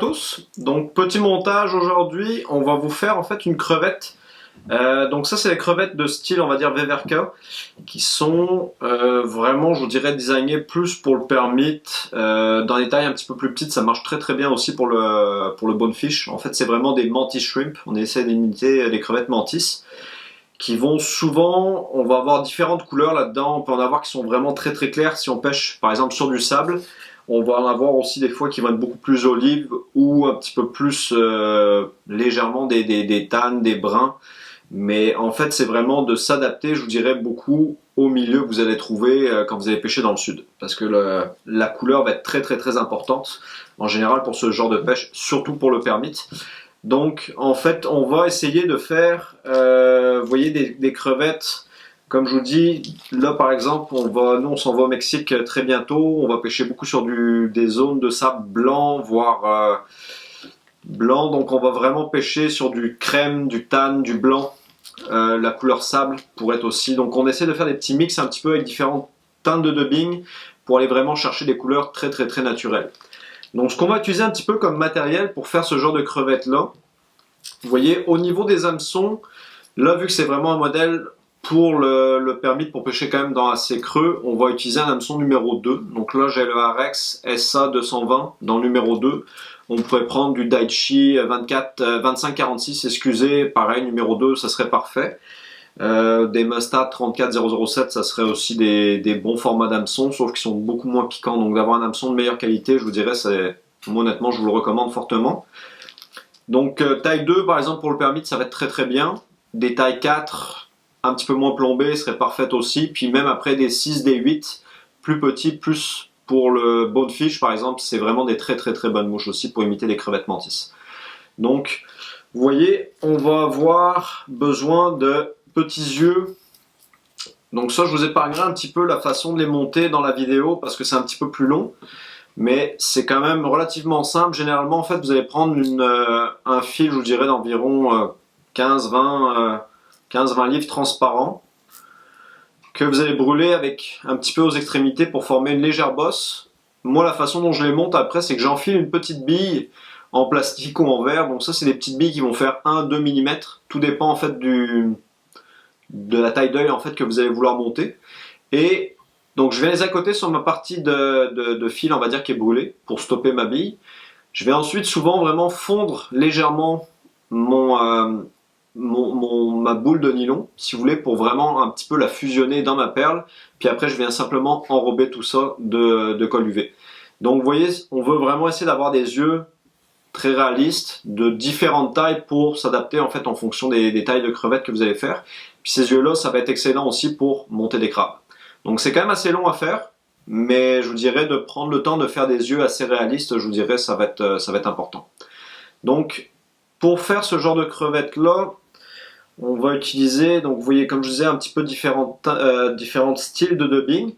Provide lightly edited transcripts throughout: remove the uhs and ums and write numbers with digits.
tous, donc petit montage aujourd'hui, on va vous faire en fait une crevette. Donc ça c'est les crevettes de style on va dire Wewerka qui sont vraiment je vous dirais designées plus pour le permit, dans des tailles un petit peu plus petites ça marche très très bien aussi pour le bonefish. En fait c'est vraiment des mantis shrimp, on essaie d'imiter les crevettes mantis qui vont souvent, on va avoir différentes couleurs là-dedans, on peut en avoir qui sont vraiment très très claires si on pêche par exemple sur du sable. On va en avoir aussi des fois qui vont être beaucoup plus olives ou un petit peu plus légèrement des tannes, des bruns. Mais en fait, c'est vraiment de s'adapter, je vous dirais, beaucoup au milieu que vous allez trouver quand vous allez pêcher dans le sud. Parce que la couleur va être très très très importante en général pour ce genre de pêche, surtout pour le permit. Donc en fait, on va essayer de faire, vous voyez, des crevettes. Comme je vous dis, là par exemple, nous on s'en va au Mexique très bientôt. On va pêcher beaucoup sur des zones de sable blanc, voire blanc. Donc on va vraiment pêcher sur du crème, du tan, du blanc. La couleur sable pour être aussi. Donc on essaie de faire des petits mix un petit peu avec différentes teintes de dubbing pour aller vraiment chercher des couleurs très très très naturelles. Donc ce qu'on va utiliser un petit peu comme matériel pour faire ce genre de crevettes là, vous voyez au niveau des hameçons, là vu que c'est vraiment un modèle pour le permit pour pêcher quand même dans assez creux, on va utiliser un hameçon numéro 2. Donc là j'ai le Arex SA 220 dans le numéro 2. On pourrait prendre du Daichi 2546, excusez, pareil numéro 2 ça serait parfait. Des Mustad 34007 ça serait aussi des bons formats d'hameçon, sauf qu'ils sont beaucoup moins piquants, donc d'avoir un hameçon de meilleure qualité je vous dirais, moi honnêtement je vous le recommande fortement. Donc taille 2 par exemple pour le permit ça va être très très bien. Des tailles 4 un petit peu moins plombées seraient parfaites aussi, puis même après des 6, des 8 plus petits, plus pour le bonefish par exemple, c'est vraiment des très très très bonnes mouches aussi pour imiter les crevettes mantis. Donc vous voyez, on va avoir besoin de petits yeux. Donc ça je vous épargnerai un petit peu la façon de les monter dans la vidéo parce que c'est un petit peu plus long. Mais c'est quand même relativement simple. Généralement, en fait, vous allez prendre un fil, je vous dirais, d'environ 15-20 livres transparents que vous allez brûler avec un petit peu aux extrémités pour former une légère bosse. Moi, la façon dont je les monte après, c'est que j'enfile une petite bille en plastique ou en verre. Donc ça, c'est des petites billes qui vont faire 1-2 mm. Tout dépend en fait de la taille d'œil en fait que vous allez vouloir monter. Et donc je vais les accoter sur ma partie de fil, on va dire, qui est brûlée pour stopper ma bille. Je vais ensuite souvent vraiment fondre légèrement ma boule de nylon, si vous voulez, pour vraiment un petit peu la fusionner dans ma perle. Puis après, je viens simplement enrober tout ça de colle UV. Donc vous voyez, on veut vraiment essayer d'avoir des yeux très réalistes, de différentes tailles pour s'adapter en fait en fonction des tailles de crevettes que vous allez faire. Puis ces yeux-là, ça va être excellent aussi pour monter des crabes. Donc c'est quand même assez long à faire, mais je vous dirais de prendre le temps de faire des yeux assez réalistes, je vous dirais ça va être important. Donc pour faire ce genre de crevettes là, on va utiliser, donc vous voyez comme je disais un petit peu différents styles de dubbing.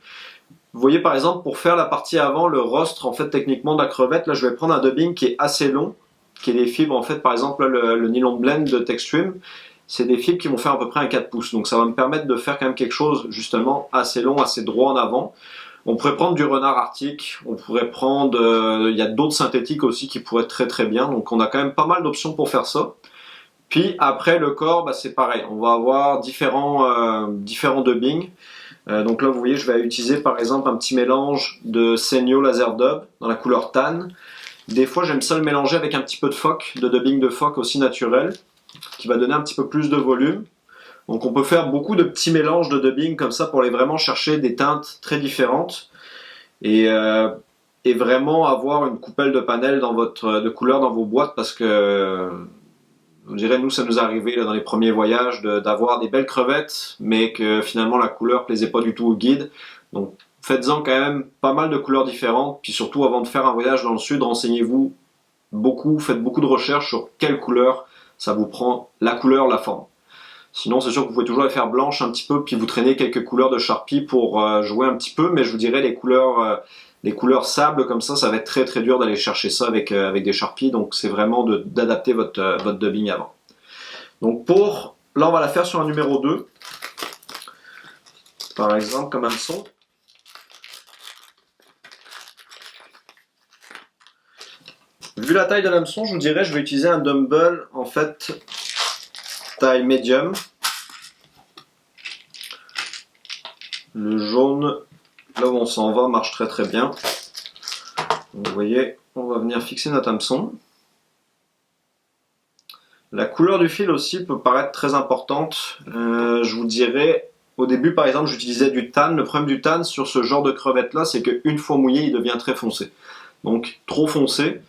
Vous voyez par exemple pour faire la partie avant, le rostre en fait techniquement de la crevette, là je vais prendre un dubbing qui est assez long, qui est des fibres en fait par exemple là, le nylon blend de Textrim. C'est des fibres qui vont faire à peu près un 4 pouces. Donc ça va me permettre de faire quand même quelque chose justement assez long, assez droit en avant. On pourrait prendre du renard arctique, on pourrait prendre, il y a d'autres synthétiques aussi qui pourraient être très très bien. Donc on a quand même pas mal d'options pour faire ça. Puis après le corps, bah, c'est pareil, on va avoir différents dubbings. Donc là vous voyez, je vais utiliser par exemple un petit mélange de Senyo Laser Dub dans la couleur tan. Des fois j'aime ça le mélanger avec un petit peu de phoque, de dubbing de phoque aussi naturel, qui va donner un petit peu plus de volume. Donc on peut faire beaucoup de petits mélanges de dubbing comme ça pour aller vraiment chercher des teintes très différentes et vraiment avoir une coupelle de panel de couleurs dans vos boîtes, parce que on dirait nous ça nous est arrivé là, dans les premiers voyages d'avoir des belles crevettes mais que finalement la couleur plaisait pas du tout au guide. Donc faites-en quand même pas mal de couleurs différentes, puis surtout avant de faire un voyage dans le sud, renseignez-vous beaucoup, faites beaucoup de recherches sur quelle couleur ça vous prend, la couleur, la forme. Sinon, c'est sûr que vous pouvez toujours les faire blanches un petit peu, puis vous traînez quelques couleurs de Sharpie pour jouer un petit peu, mais je vous dirais les couleurs sable comme ça va être très très dur d'aller chercher ça avec des Sharpies, donc c'est vraiment d'adapter votre dubbing avant. Donc là on va la faire sur un numéro 2, par exemple comme hameçon. Vu la taille de l'hameçon, je vous dirais je vais utiliser un dumbbell en fait taille médium. Le jaune, là où on s'en va, marche très très bien. Donc, vous voyez, on va venir fixer notre hameçon. La couleur du fil aussi peut paraître très importante. Je vous dirais, au début par exemple, j'utilisais du tan. Le problème du tan sur ce genre de crevette là, c'est qu'une fois mouillé, il devient très foncé. Donc trop foncé.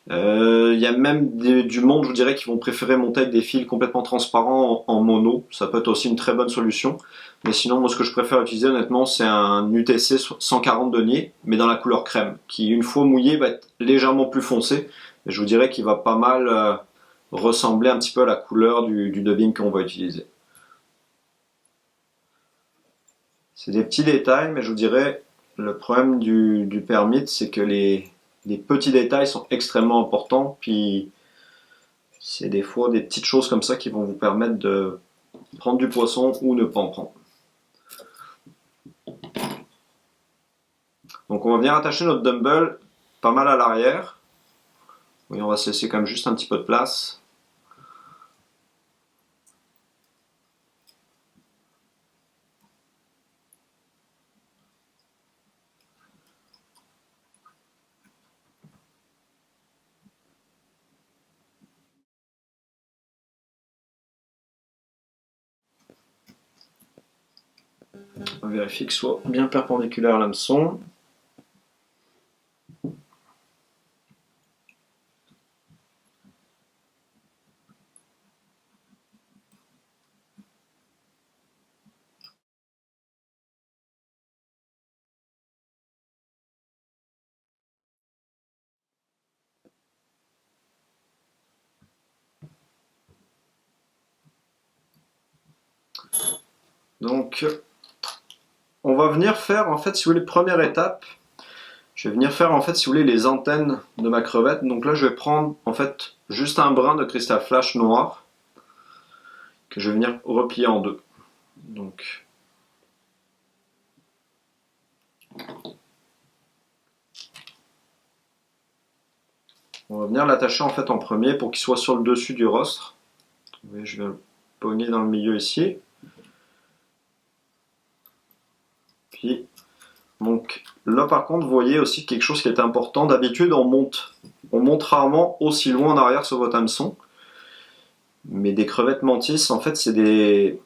Il y a même du monde, je vous dirais, qui vont préférer monter avec des fils complètement transparents en mono. Ça peut être aussi une très bonne solution. Mais sinon, moi, ce que je préfère utiliser, honnêtement, c'est un UTC 140 deniers, mais dans la couleur crème, qui, une fois mouillé, va être légèrement plus foncé. Et je vous dirais qu'il va pas mal ressembler un petit peu à la couleur du dubbing qu'on va utiliser. C'est des petits détails, mais je vous dirais, le problème du permit, c'est que les petits détails sont extrêmement importants, puis c'est des fois des petites choses comme ça qui vont vous permettre de prendre du poisson ou ne pas en prendre. Donc on va venir attacher notre dumbbell pas mal à l'arrière. Oui, on va se laisser quand même juste un petit peu de place. On vérifie qu'il soit bien perpendiculaire à l'hameçon. Donc on va venir faire en fait, si vous voulez, première étape, je vais venir faire en fait, si vous voulez, les antennes de ma crevette. Donc là je vais prendre en fait juste un brin de cristal flash noir que je vais venir replier en deux. Donc on va venir l'attacher en fait en premier pour qu'il soit sur le dessus du rostre. Vous voyez, je vais le pogner dans le milieu ici. Puis, donc là par contre, vous voyez aussi quelque chose qui est important. D'habitude, on monte rarement aussi loin en arrière sur votre hameçon. Mais des crevettes mantis, en fait, c'est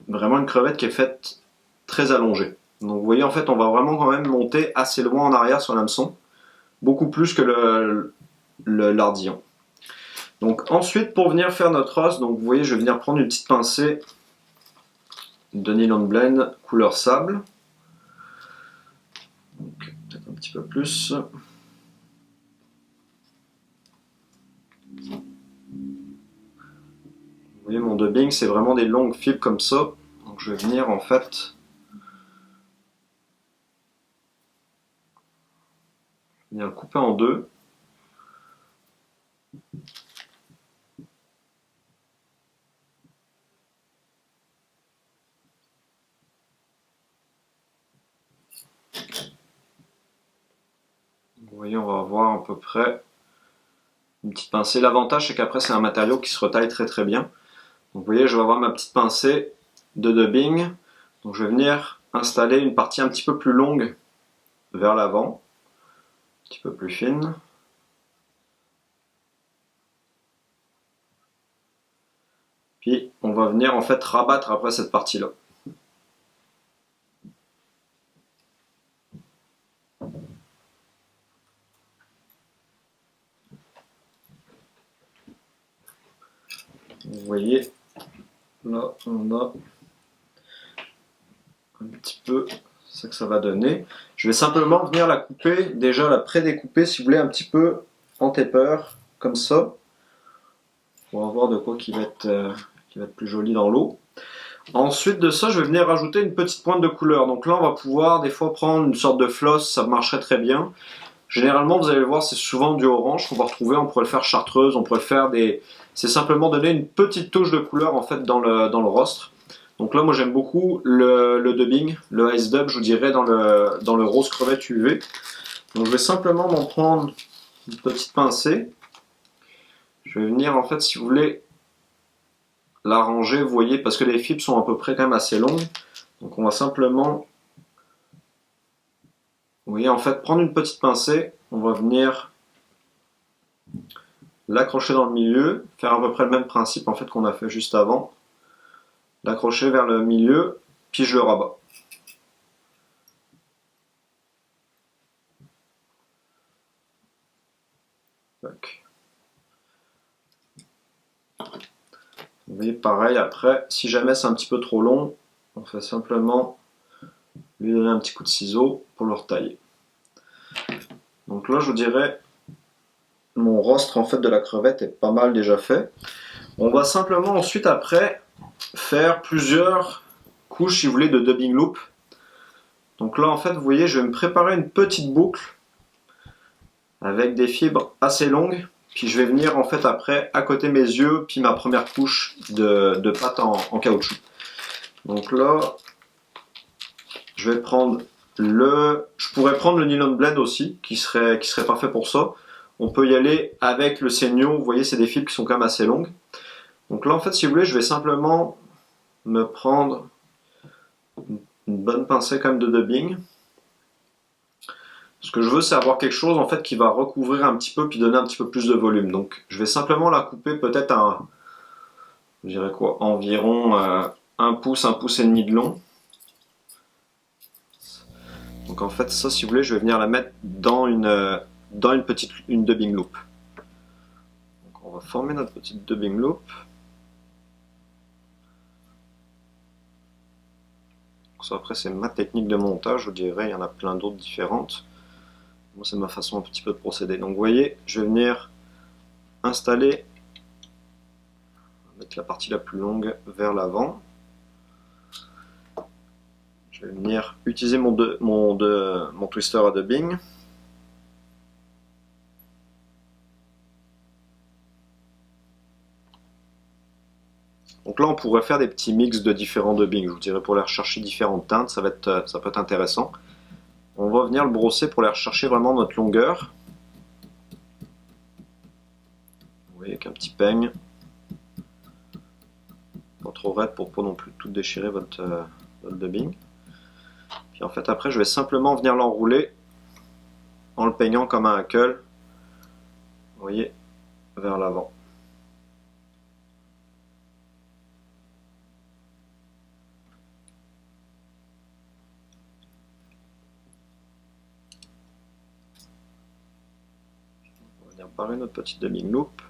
vraiment une crevette qui est faite très allongée. Donc vous voyez, en fait, on va vraiment quand même monter assez loin en arrière sur l'hameçon. Beaucoup plus que l'ardillon. Donc ensuite, pour venir faire notre os, donc vous voyez, je vais venir prendre une petite pincée de nylon blend couleur sable. Peut-être un petit peu plus. Vous voyez, mon dubbing, c'est vraiment des longues fibres comme ça. Donc je vais venir en fait le couper en deux. Vous voyez, on va avoir à peu près une petite pincée. L'avantage, c'est qu'après, c'est un matériau qui se retaille très très bien. Donc vous voyez, je vais avoir ma petite pincée de dubbing. Donc je vais venir installer une partie un petit peu plus longue vers l'avant, un petit peu plus fine. Puis on va venir en fait rabattre après cette partie-là. Vous voyez, là on a un petit peu ce que ça va donner. Je vais simplement venir la couper, déjà la pré-découper si vous voulez un petit peu en taper, comme ça. On va voir de quoi qui va être plus joli dans l'eau. Ensuite de ça, je vais venir rajouter une petite pointe de couleur. Donc là, on va pouvoir des fois prendre une sorte de floss, ça marcherait très bien. Généralement, vous allez le voir, c'est souvent du orange qu'on va retrouver. On pourrait le faire chartreuse, on pourrait le faire des... C'est simplement donner une petite touche de couleur en fait dans le rostre. Donc là, moi j'aime beaucoup le dubbing, le ice dub, je vous dirais, dans le rose crevette UV. Donc je vais simplement m'en prendre une petite pincée. Je vais venir en fait, si vous voulez, l'arranger, vous voyez, parce que les fibres sont à peu près quand même assez longues. Donc on va simplement, vous voyez, en fait, prendre une petite pincée, on va venir l'accrocher dans le milieu, faire à peu près le même principe en fait qu'on a fait juste avant. L'accrocher vers le milieu, puis je le rabats. Tac. Vous voyez, pareil, après, si jamais c'est un petit peu trop long, on fait simplement lui donner un petit coup de ciseau pour le retailler. Donc là, je vous dirais, mon rostre en fait de la crevette est pas mal déjà fait. On va simplement ensuite après faire plusieurs couches, si vous voulez, de dubbing loop. Donc là, en fait, vous voyez, je vais me préparer une petite boucle avec des fibres assez longues. Puis je vais venir en fait après accoter mes yeux, puis ma première couche de pâte en caoutchouc. Donc là, je vais prendre je pourrais prendre le nylon blend aussi, qui serait parfait pour ça. On peut y aller avec le Seigno, vous voyez, c'est des fibres qui sont quand même assez longues. Donc là, en fait, si vous voulez, je vais simplement me prendre une bonne pincée quand même de dubbing. Ce que je veux, c'est avoir quelque chose en fait qui va recouvrir un petit peu puis donner un petit peu plus de volume. Donc, je vais simplement la couper peut-être à, je dirais quoi, environ 1 pouce et demi de long. Donc en fait, ça, si vous voulez, je vais venir la mettre dans une dubbing loop. Donc on va former notre petite dubbing loop. Donc ça, après, c'est ma technique de montage, je vous dirais, il y en a plein d'autres différentes. Moi, c'est ma façon un petit peu de procéder. Donc vous voyez, je vais venir installer, mettre la partie la plus longue vers l'avant. Je vais venir utiliser mon twister à dubbing. Donc là, on pourrait faire des petits mix de différents dubbings. Je vous dirais pour aller rechercher différentes teintes, ça peut être intéressant. On va venir le brosser pour aller rechercher vraiment notre longueur. Vous voyez, avec un petit peigne. Pas trop raide pour pas non plus tout déchirer votre dubbing. Puis en fait, après, je vais simplement venir l'enrouler en le peignant comme un hackle. Vous voyez, vers l'avant. Parer notre petite dubbing loop.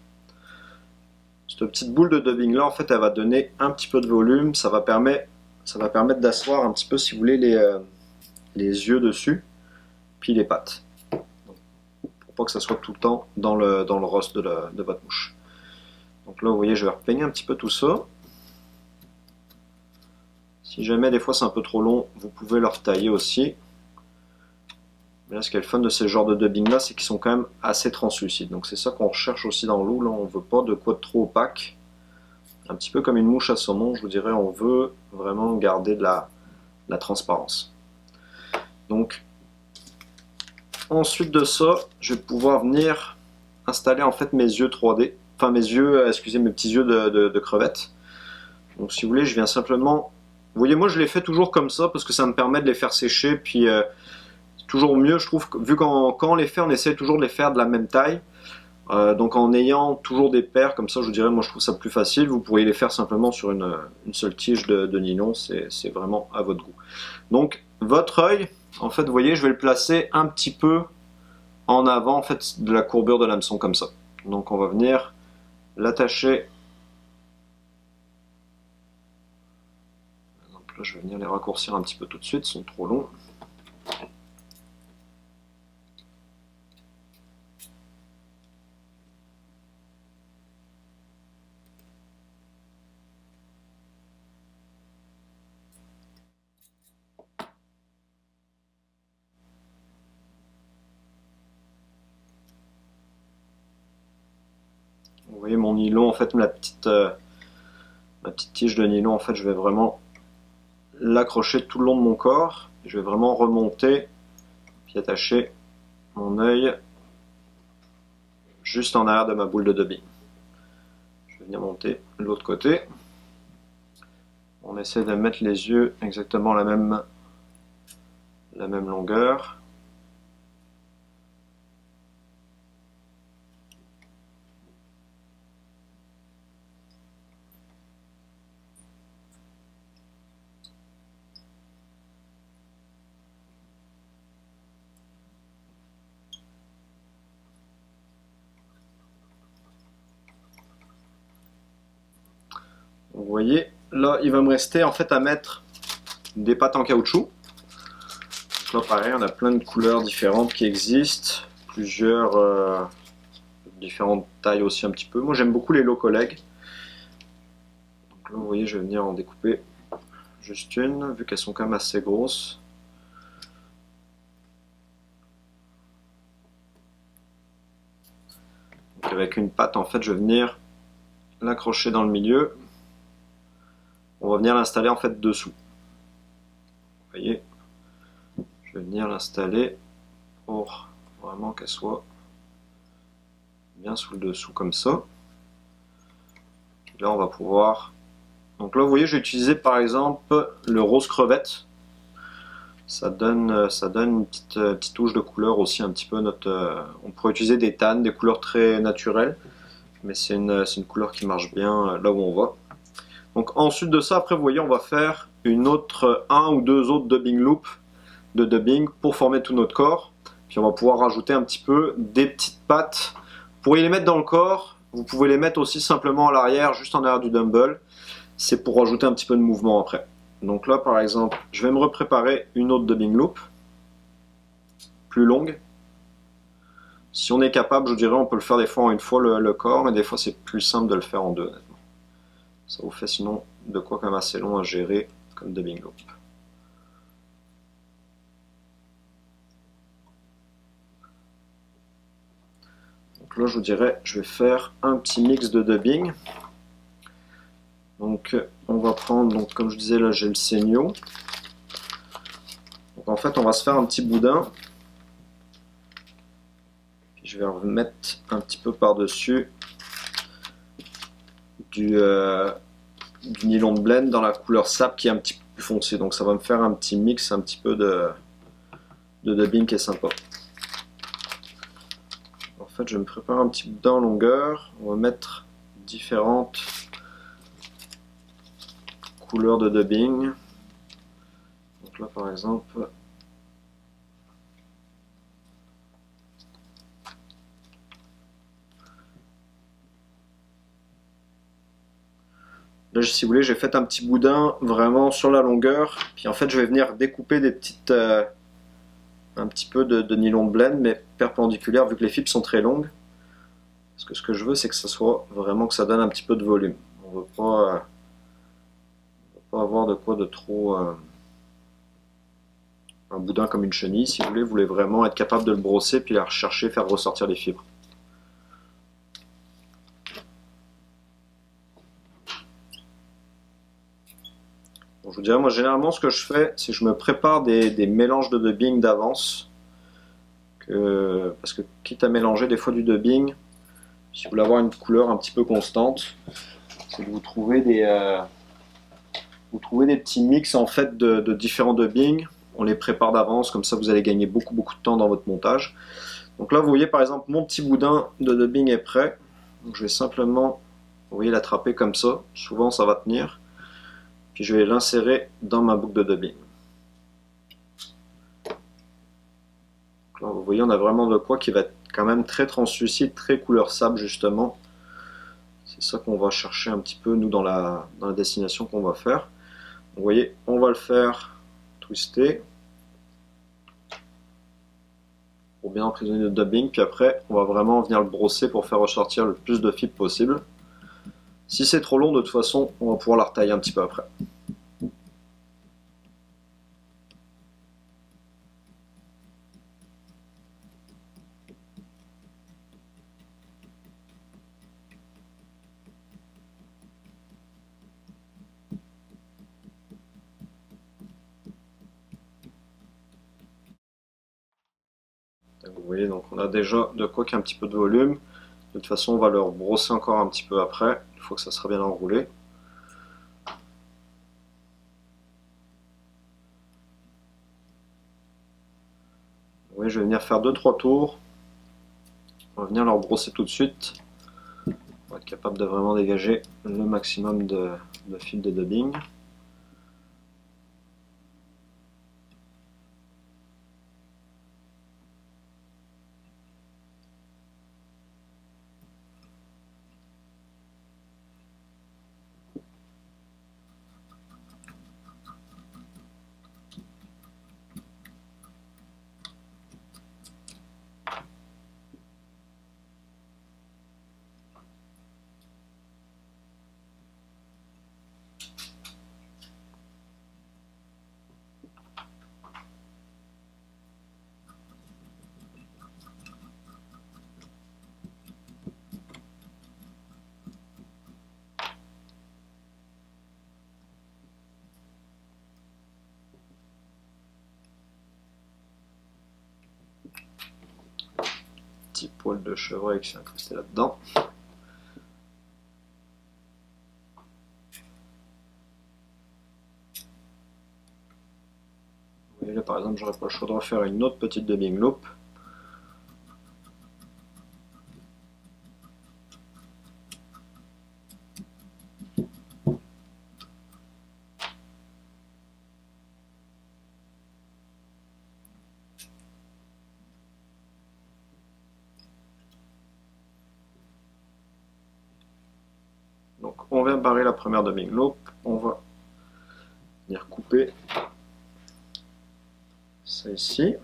Cette petite boule de dubbing là, en fait, elle va donner un petit peu de volume. Ça va permettre d'asseoir un petit peu, si vous voulez, les yeux dessus, puis les pattes. Donc, pour pas que ça soit tout le temps dans le rostre de votre mouche. Donc là, vous voyez, je vais repeigner un petit peu tout ça. Si jamais des fois c'est un peu trop long, vous pouvez le retailler aussi. Mais là, ce qui est le fun de ces genres de dubbing là, c'est qu'ils sont quand même assez translucides. Donc c'est ça qu'on recherche aussi dans l'eau. Là, on veut pas de quoi de trop opaque. Un petit peu comme une mouche à saumon, je vous dirais, on veut vraiment garder de la transparence. Donc, ensuite de ça, je vais pouvoir venir installer en fait mes yeux 3D. Enfin, mes petits yeux de crevettes. Donc si vous voulez, je viens simplement... Vous voyez, moi je les fais toujours comme ça parce que ça me permet de les faire sécher. Puis toujours mieux, je trouve, vu quand on les fait, on essaie toujours de les faire de la même taille. Donc en ayant toujours des paires, comme ça, je vous dirais, moi je trouve ça plus facile. Vous pourriez les faire simplement sur une seule tige de nylon, c'est vraiment à votre goût. Donc votre œil, en fait, vous voyez, je vais le placer un petit peu en avant, en fait, de la courbure de l'hameçon, comme ça. Donc on va venir l'attacher. Par exemple, là, je vais venir les raccourcir un petit peu tout de suite, ils sont trop longs. Vous voyez mon nylon, en fait, ma petite tige de nylon, en fait, je vais vraiment l'accrocher tout le long de mon corps. Je vais vraiment remonter, puis attacher mon œil juste en arrière de ma boule de dubbing. Je vais venir monter de l'autre côté. On essaie de mettre les yeux exactement la même longueur. Vous voyez, là il va me rester en fait à mettre des pattes en caoutchouc. Donc là pareil, on a plein de couleurs différentes qui existent, plusieurs différentes tailles aussi un petit peu. Moi j'aime beaucoup les loco leg. Donc là vous voyez, je vais venir en découper juste une, vu qu'elles sont quand même assez grosses. Donc avec une patte en fait je vais venir l'accrocher dans le milieu. On va venir l'installer en fait dessous. Vous voyez, je vais venir l'installer pour vraiment qu'elle soit bien sous le dessous comme ça. Et là on va pouvoir, donc là vous voyez, j'ai utilisé par exemple le rose crevette. Ça donne une petite touche de couleur aussi un petit peu on pourrait utiliser des tannes, des couleurs très naturelles, mais c'est une couleur qui marche bien là où on va. Donc ensuite de ça, après vous voyez, on va faire un ou deux autres dubbing loops de dubbing pour former tout notre corps. Puis on va pouvoir rajouter un petit peu des petites pattes. Vous pourriez les mettre dans le corps, vous pouvez les mettre aussi simplement à l'arrière, juste en arrière du dumbbell. C'est pour rajouter un petit peu de mouvement après. Donc là par exemple, je vais me repréparer une autre dubbing loop, plus longue. Si on est capable, je dirais, on peut le faire des fois en une fois le corps, mais des fois c'est plus simple de le faire en deux honnêtement. Ça vous fait sinon de quoi quand même assez long à gérer comme dubbing loop. Donc là je vous dirais, je vais faire un petit mix de dubbing. Donc on va prendre, donc, comme je disais là j'ai le Seigno. Donc en fait on va se faire un petit boudin. Puis je vais remettre un petit peu par-dessus du nylon de blend dans la couleur sap qui est un petit peu plus foncé. Donc ça va me faire un petit mix, un petit peu de dubbing qui est sympa. En fait je vais me préparer un petit boudin en longueur. On va mettre différentes couleurs de dubbing. Donc là par exemple, là si vous voulez j'ai fait un petit boudin vraiment sur la longueur, puis en fait je vais venir découper des petites un petit peu de nylon de blend mais perpendiculaire vu que les fibres sont très longues. Parce que ce que je veux c'est que ça soit vraiment que ça donne un petit peu de volume. On veut pas avoir de quoi de trop un boudin comme une chenille. Si vous voulez vraiment être capable de le brosser puis la rechercher, faire ressortir les fibres. Bon, je vous dirais, moi généralement ce que je fais, c'est que je me prépare des mélanges de dubbing d'avance. Parce que quitte à mélanger des fois du dubbing, si vous voulez avoir une couleur un petit peu constante, c'est que vous trouvez des petits mix en fait de différents dubbings. On les prépare d'avance, comme ça vous allez gagner beaucoup de temps dans votre montage. Donc là vous voyez par exemple mon petit boudin de dubbing est prêt. Donc je vais simplement, vous voyez, l'attraper comme ça. Souvent ça va tenir. Puis je vais l'insérer dans ma boucle de dubbing. Donc là, vous voyez, on a vraiment de quoi qui va être quand même très translucide, très couleur sable justement. C'est ça qu'on va chercher un petit peu nous dans la destination qu'on va faire. Vous voyez, on va le faire twister pour bien emprisonner le dubbing, puis après on va vraiment venir le brosser pour faire ressortir le plus de fibres possible. Si c'est trop long, de toute façon, on va pouvoir la retailler un petit peu après. Donc, vous voyez, donc on a déjà de quoi qu'il y ait un petit peu de volume. De toute façon, on va le brosser encore un petit peu après, une fois que ça sera bien enroulé. Oui, je vais venir faire 2-3 tours. On va venir leur brosser tout de suite pour être capable de vraiment dégager le maximum de fil de dubbing. Petit poil de chevreuil qui s'est incrusté là-dedans. Vous voyez là par exemple, j'aurais pas le choix de refaire une autre petite dubbing loop. Donc on vient barrer la première dubbing loop, on va venir couper ça ici.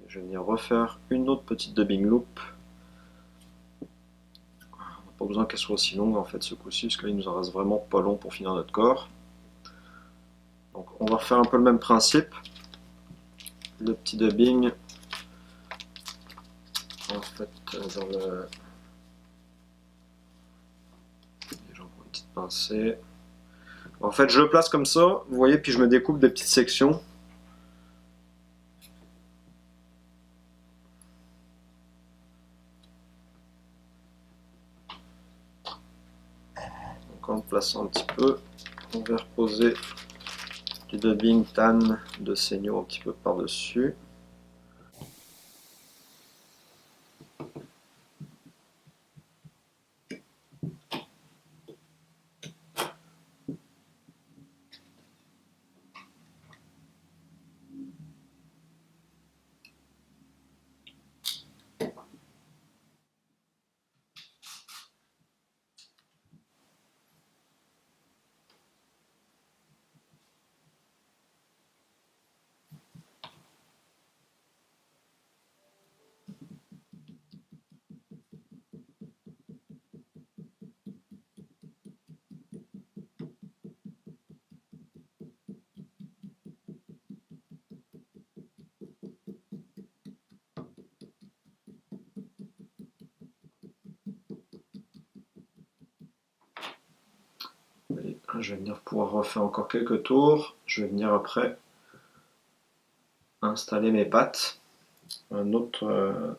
Je vais venir refaire une autre petite dubbing loop. On n'a pas besoin qu'elle soit aussi longue en fait ce coup-ci, parce qu'il nous en reste vraiment pas long pour finir notre corps. Donc on va refaire un peu le même principe. Le petit dubbing en fait dans le... J'en prends une petite pincée. En fait je le place comme ça, vous voyez, puis je me découpe des petites sections. Donc en le plaçant un petit peu, on va reposer du dubbing tan de Seigno un petit peu par-dessus. Et je vais venir pouvoir refaire encore quelques tours. Je vais venir après installer mes pattes. Un autre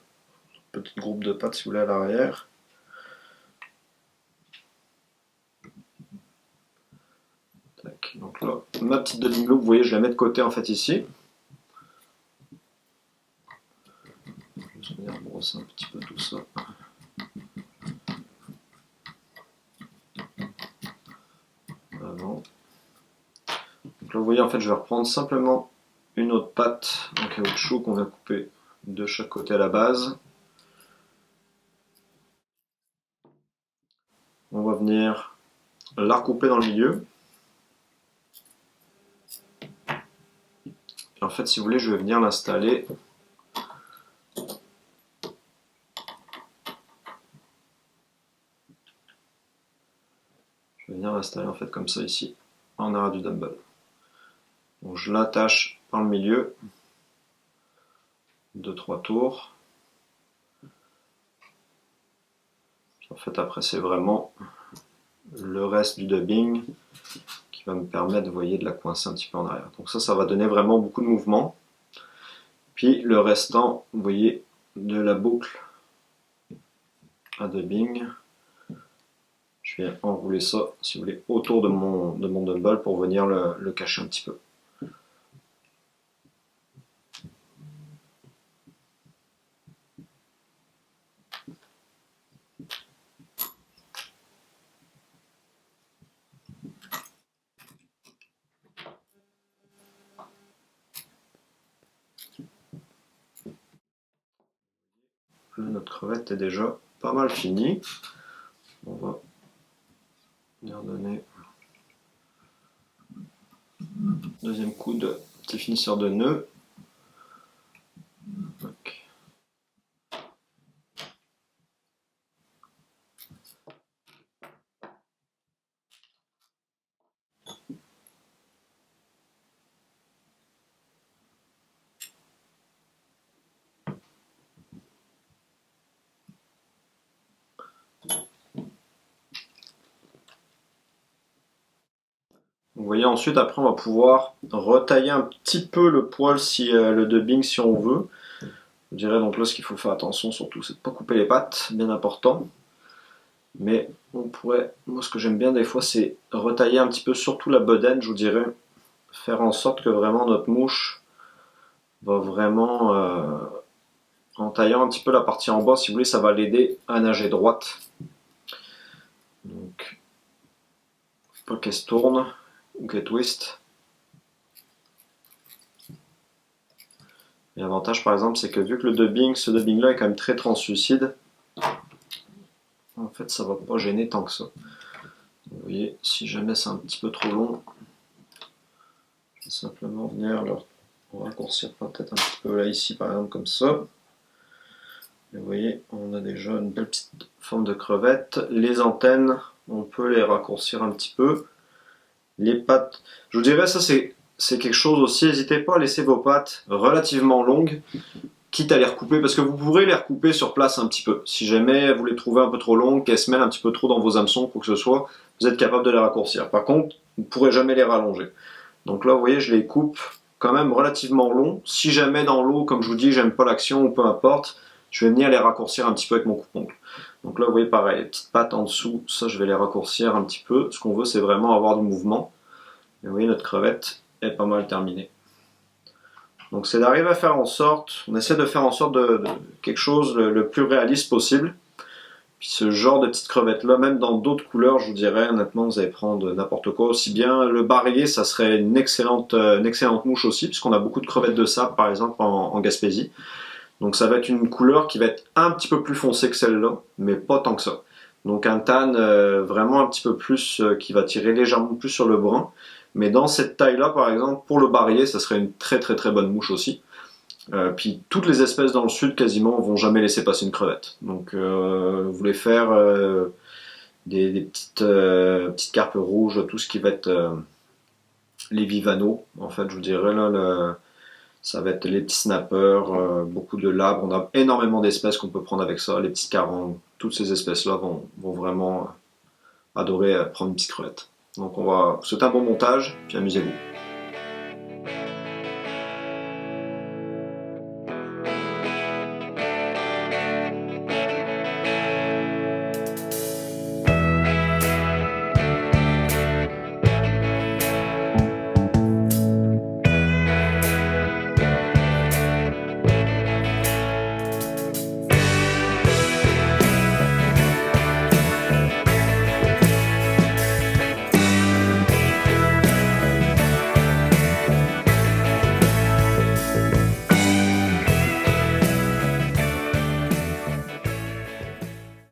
petit groupe de pattes si vous voulez à l'arrière. Donc là, ma petite dubbing loop, vous voyez, je la mets de côté en fait ici. Je vais venir brosser un petit peu tout ça. Avant. Donc là, vous voyez, en fait, je vais reprendre simplement une autre patte en caoutchouc qu'on va couper de chaque côté à la base. On va venir la recouper dans le milieu. Et en fait, si vous voulez, je vais venir l'installer. Je vais venir l'installer en fait comme ça ici, en arrière du dumbbell. Donc je l'attache par le milieu, 2-3 tours. Puis en fait après c'est vraiment le reste du dubbing qui va me permettre, vous voyez, de la coincer un petit peu en arrière. Donc ça va donner vraiment beaucoup de mouvement. Puis le restant, vous voyez, de la boucle à dubbing, je vais enrouler ça, si vous voulez, autour de mon dumbbell pour venir le cacher un petit peu. Là, notre crevette est déjà pas mal finie. On va lui redonner deuxième coup de petit finisseur de nœud. Donc. Vous voyez, ensuite, après, on va pouvoir retailler un petit peu le poil, si le dubbing, si on veut. Je dirais donc là, ce qu'il faut faire attention surtout, c'est de ne pas couper les pattes, bien important. Mais on pourrait, moi ce que j'aime bien des fois, c'est retailler un petit peu, surtout la bedaine, je vous dirais. Faire en sorte que vraiment notre mouche va vraiment, en taillant un petit peu la partie en bas, si vous voulez, ça va l'aider à nager droite. Donc, pas qu'elle se tourne ou qu'elle twist. Et l'avantage par exemple, c'est que vu que le dubbing, ce dubbing là est quand même très translucide, en fait ça va pas gêner tant que ça. Vous voyez, si jamais c'est un petit peu trop long, je vais simplement venir le raccourcir peut-être un petit peu là ici par exemple comme ça. Et vous voyez, on a déjà une belle petite forme de crevette. Les antennes, on peut les raccourcir un petit peu. Les pattes, je vous dirais ça c'est quelque chose aussi, n'hésitez pas à laisser vos pattes relativement longues, quitte à les recouper, parce que vous pourrez les recouper sur place un petit peu. Si jamais vous les trouvez un peu trop longues, qu'elles se mêlent un petit peu trop dans vos hameçons, quoi que ce soit, vous êtes capable de les raccourcir. Par contre, vous ne pourrez jamais les rallonger. Donc là, vous voyez, je les coupe quand même relativement longs. Si jamais dans l'eau, comme je vous dis, j'aime pas l'action ou peu importe, je vais venir les raccourcir un petit peu avec mon coupe-ongle. Donc là, vous voyez, pareil, les petites pattes en dessous, ça, je vais les raccourcir un petit peu. Ce qu'on veut, c'est vraiment avoir du mouvement. Et vous voyez, notre crevette est pas mal terminée. Donc c'est d'arriver à faire en sorte, on essaie de faire en sorte de quelque chose le plus réaliste possible. Puis ce genre de petites crevettes là, même dans d'autres couleurs, je vous dirais, honnêtement, vous allez prendre n'importe quoi. Aussi bien le barillet, ça serait une excellente mouche aussi, puisqu'on a beaucoup de crevettes de sable, par exemple, en Gaspésie. Donc ça va être une couleur qui va être un petit peu plus foncée que celle-là, mais pas tant que ça. Donc un tan vraiment un petit peu plus, qui va tirer légèrement plus sur le brun. Mais dans cette taille-là, par exemple, pour le barillet, ça serait une très très très bonne mouche aussi. Puis toutes les espèces dans le sud quasiment vont jamais laisser passer une crevette. Donc vous voulez faire des petites carpes rouges, tout ce qui va être les vivanos, en fait je vous dirais là, ça va être les petits snappers, beaucoup de labres, on a énormément d'espèces qu'on peut prendre avec ça, les petits carangues, toutes ces espèces là vont vraiment adorer prendre une petite crevette. Donc on va vous souhaiter un bon montage, puis amusez-vous.